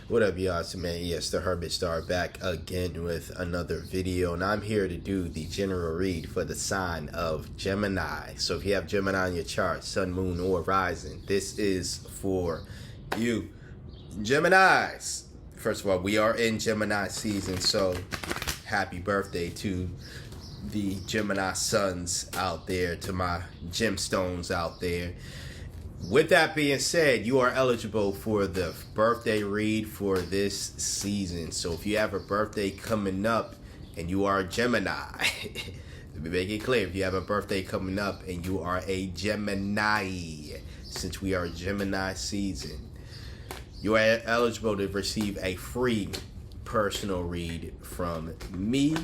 What up, y'all? It's man, yes, the Hermit Star back again with another video, and I'm here to do the general read for the sign of Gemini. So if you have Gemini on your chart, Sun, Moon, or Rising, this is for you. Geminis. First of all, we are in Gemini season, so happy birthday to the Gemini sons out there, to my gemstones out there. With that being said, you are eligible for the birthday read for this season. So if you have a birthday coming up and you are a Gemini, let me make it clear, if you have a birthday coming up and you are a Gemini, since we are Gemini season, you are eligible to receive a free personal read from me.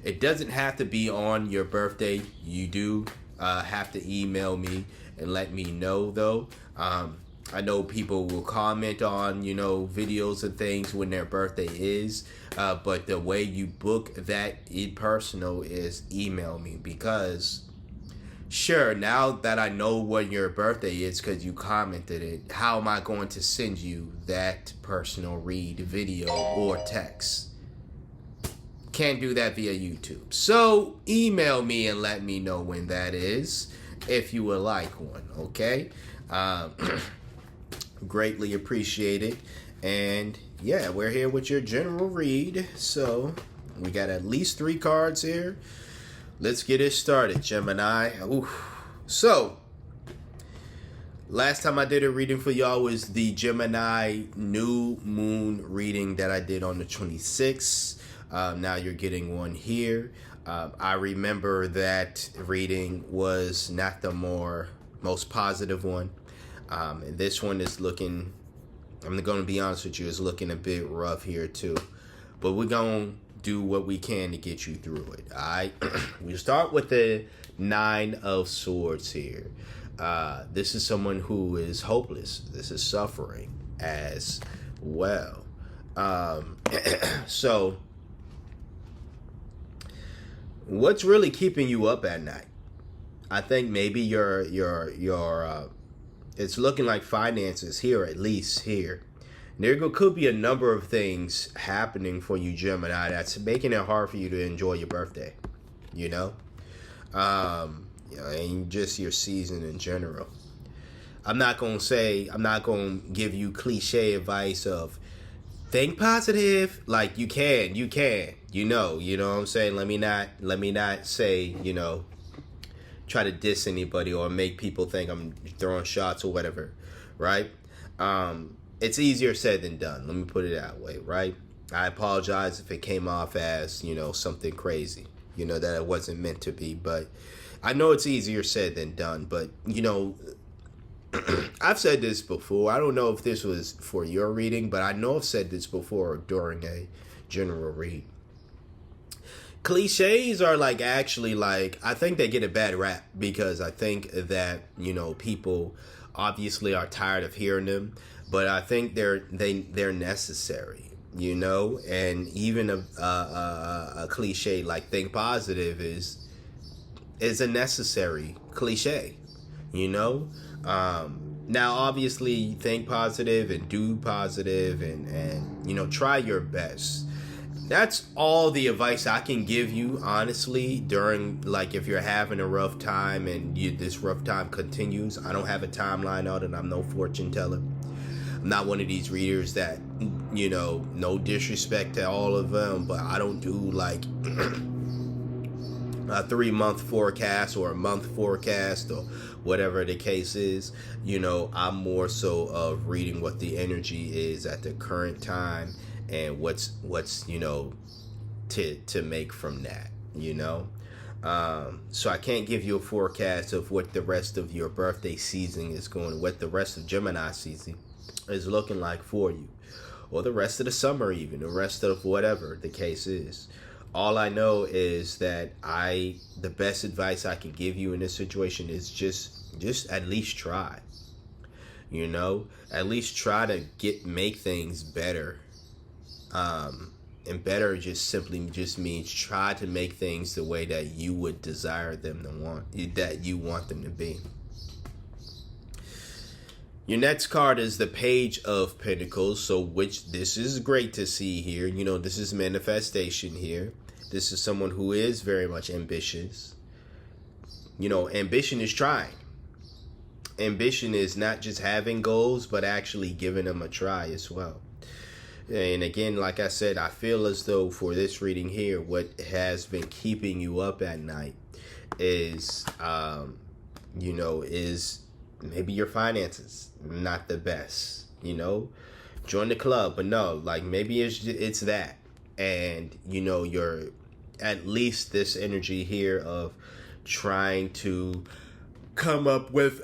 It doesn't have to be on your birthday. You do have to email me and let me know, though. I know people will comment on, videos and things when their birthday is, but the way you book that in personal is email me, because sure, now that I know when your birthday is because you commented it, how am I going to send you that personal read video or text? Can't do that via YouTube. So email me and let me know when that is, if you would like one, okay? Greatly appreciate it. And yeah, we're here with your general read. So we got at least 3 cards here. Let's get it started, Gemini. Oof. So last time I did a reading for y'all was the Gemini new moon reading that I did on the 26th. Now you're getting one here. I remember that reading was not the most positive one. And this one is looking, I'm going to be honest with you, it's looking a bit rough here too. But we're going to do what we can to get you through it. All right. We start with the 9 of Swords here. This is someone who is hopeless. This is suffering as well. So what's really keeping you up at night? I think maybe your it's looking like finances here, at least here. There could be a number of things happening for you, Gemini, that's making it hard for you to enjoy your birthday, and just your season in general. I'm not going to give you cliche advice of think positive. Like you can, you know what I'm saying? Let me not say, try to diss anybody or make people think I'm throwing shots or whatever, right? It's easier said than done. Let me put it that way, right? I apologize if it came off as, something crazy, that it wasn't meant to be. But I know it's easier said than done. But, I've said this before. I don't know if this was for your reading, but I know I've said this before during a general read. Cliches are I think they get a bad rap because I think that, people obviously are tired of hearing them. But I think they're necessary, and even a cliche like think positive is a necessary cliche, Now, obviously, think positive and do positive and try your best. That's all the advice I can give you, honestly, during, if you're having a rough time and this rough time continues. I don't have a timeline on it. I'm no fortune teller. I'm not one of these readers that, no disrespect to all of them, but I don't do a 3-month forecast or a month forecast or whatever the case is. I'm more so of reading what the energy is at the current time and what's to make from that, so I can't give you a forecast of what the rest of your birthday season is going, what the rest of Gemini season is looking like for you, or the rest of the summer, even the rest of whatever the case is. All I know is that the best advice I can give you in this situation is just at least try. At least try to make things better. And better simply means try to make things the way that you would desire them to want, that you want them to be. Your next card is the Page of Pentacles, so which this is great to see here. You know, this is manifestation here. This is someone who is very much ambitious. You know, ambition is trying. Ambition is not just having goals, but actually giving them a try as well. And again, like I said, I feel as though for this reading here, what has been keeping you up at night is, you know, is maybe your finances not the best. You know, join the club, but no, like maybe it's that, and you know, you're at least this energy here of trying to come up with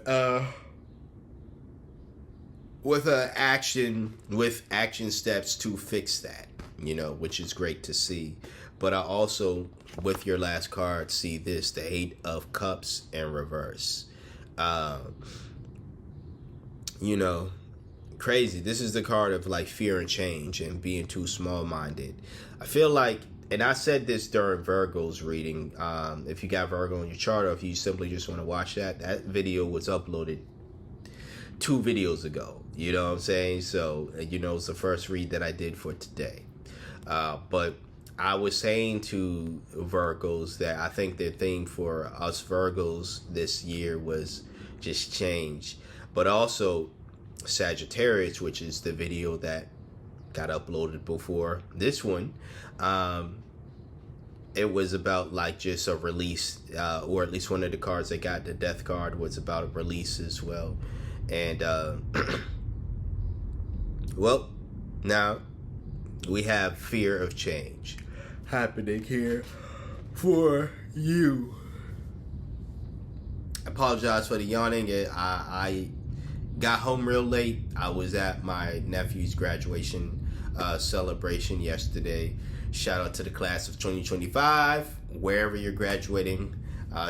action steps to fix that, you know, which is great to see. But I also, with your last card, see this, the Eight of Cups in reverse. You know, crazy. This is the card of like fear and change and being too small-minded. I feel like, and I said this during Virgo's reading, if you got Virgo in your chart, or if you simply just want to watch that video was uploaded 2 videos ago. You know what I'm saying? So, you know, it's the first read that I did for today. But I was saying to Virgos that I think the theme for us Virgos this year was just change. But also Sagittarius, which is the video that got uploaded before this one. It was about like just a release, or at least one of the cards that got the death card was about a release as well. And well, now we have fear of change happening here for you. I apologize for the yawning. I got home real late. I was at my nephew's graduation celebration yesterday. Shout out to the class of 2025, wherever you're graduating.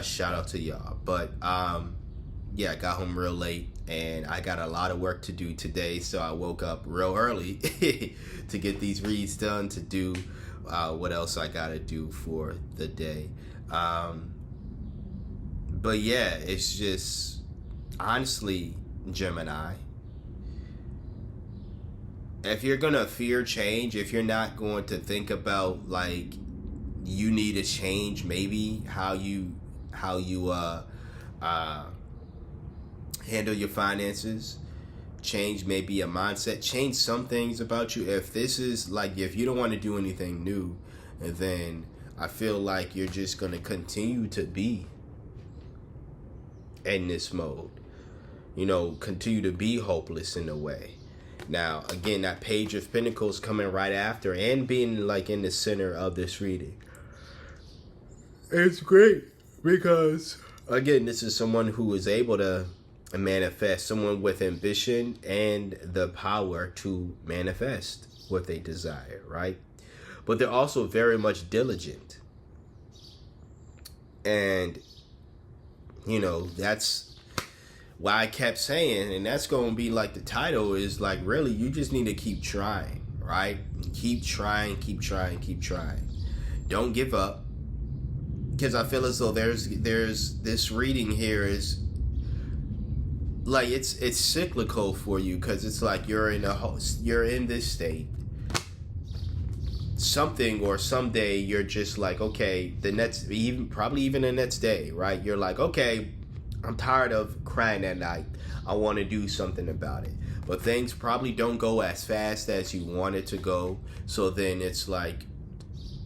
Shout out to y'all. But yeah, I got home real late and I got a lot of work to do today, so I woke up real early to get these reads done, to do what else I gotta do for the day. But yeah, it's just, honestly, Gemini, if you're gonna fear change, if you're not going to think about like you need to change maybe how you handle your finances, change maybe a mindset, change some things about you. If this is like, if you don't want to do anything new, then I feel like you're just gonna continue to be in this mode, you know, continue to be hopeless in a way. Now, again, that Page of Pentacles coming right after and being like in the center of this reading. It's great because, again, this is someone who is able to manifest, someone with ambition and the power to manifest what they desire, right? But they're also very much diligent. And you know, that's why I kept saying, and that's going to be like the title is like, really, you just need to keep trying, right? Keep trying, keep trying, keep trying. Don't give up. Because I feel as though there's this reading here is like, it's cyclical for you, because it's like you're in this state. Something or someday you're just like, okay, probably even the next day, right? You're like, okay, I'm tired of crying at night. I want to do something about it. But things probably don't go as fast as you want it to go. So then it's like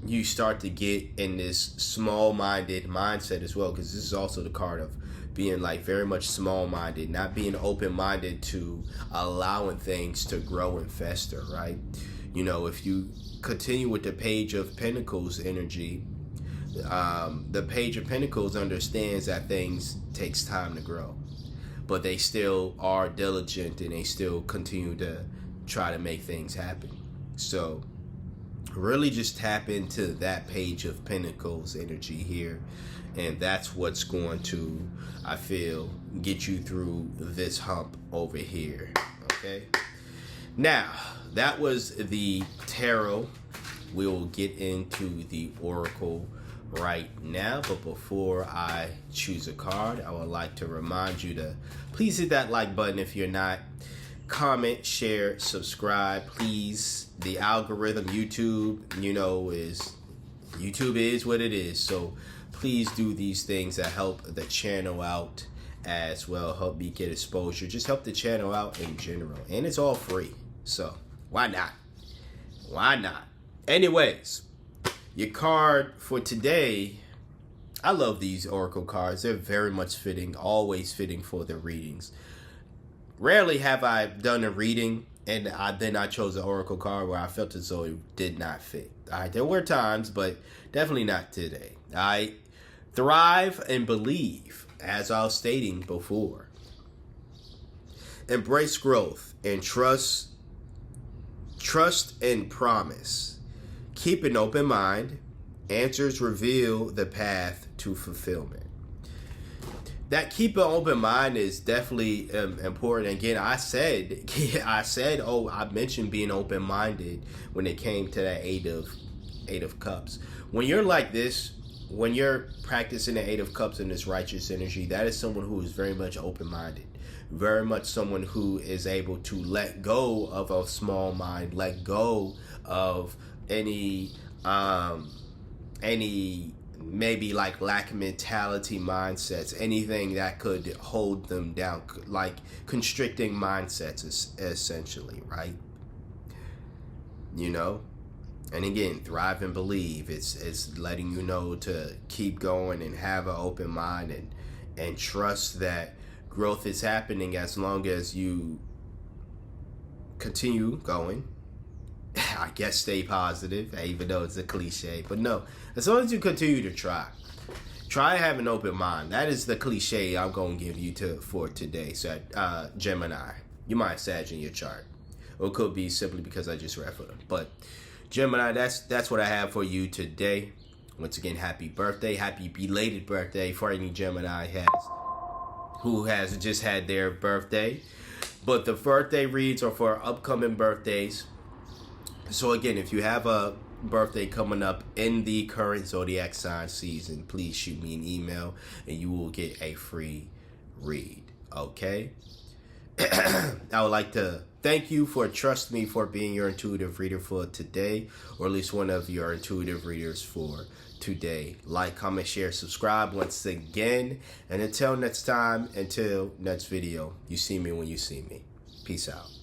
you start to get in this small-minded mindset as well, because this is also the card of being like very much small-minded, not being open-minded to allowing things to grow and fester, right? You know, if you continue with the Page of Pentacles energy, the Page of Pentacles understands that things takes time to grow, but they still are diligent and they still continue to try to make things happen. So really just tap into that Page of Pentacles energy here, and that's what's going to, I feel, get you through this hump over here. Okay, now that was the tarot. We'll get into the oracle right now. But before I choose a card, I would like to remind you to please hit that like button if you're not. Comment, share, subscribe, please. The algorithm, YouTube is what it is. So please do these things that help the channel out as well. Help me get exposure. Just help the channel out in general. And it's all free. So why not? Why not? Anyways, your card for today. I love these Oracle cards. They're very much fitting, always fitting for the readings. Rarely have I done a reading and then I chose an Oracle card where I felt as though it did not fit. All right, there were times, but definitely not today. I thrive and believe, as I was stating before. Embrace growth and trust and promise. Keep an open mind. Answers reveal the path to fulfillment. That keep an open mind is definitely important. Again, I mentioned being open-minded when it came to that eight of cups. When you're like this, when you're practicing the Eight of Cups in this righteous energy, that is someone who is very much open-minded, very much someone who is able to let go of a small mind, let go of any maybe like lack mentality mindsets, anything that could hold them down, like constricting mindsets essentially, right? And again, thrive and believe. It's letting you know to keep going and have an open mind and trust that growth is happening as long as you continue going. I guess stay positive, even though it's a cliche. But no, as long as you continue to try have an open mind. That is the cliche I'm going to give you for today. So Gemini, you might Sag in your chart. Or it could be simply because I just read for them. But Gemini, that's what I have for you today. Once again, happy birthday. Happy belated birthday for any Gemini who has just had their birthday. But the birthday reads are for upcoming birthdays. So again, if you have a birthday coming up in the current zodiac sign season, please shoot me an email and you will get a free read. Okay? I would like to thank you for trusting me for being your intuitive reader for today, or at least one of your intuitive readers for today. Like, comment, share, subscribe once again. And until next time, until next video, you see me when you see me. Peace out.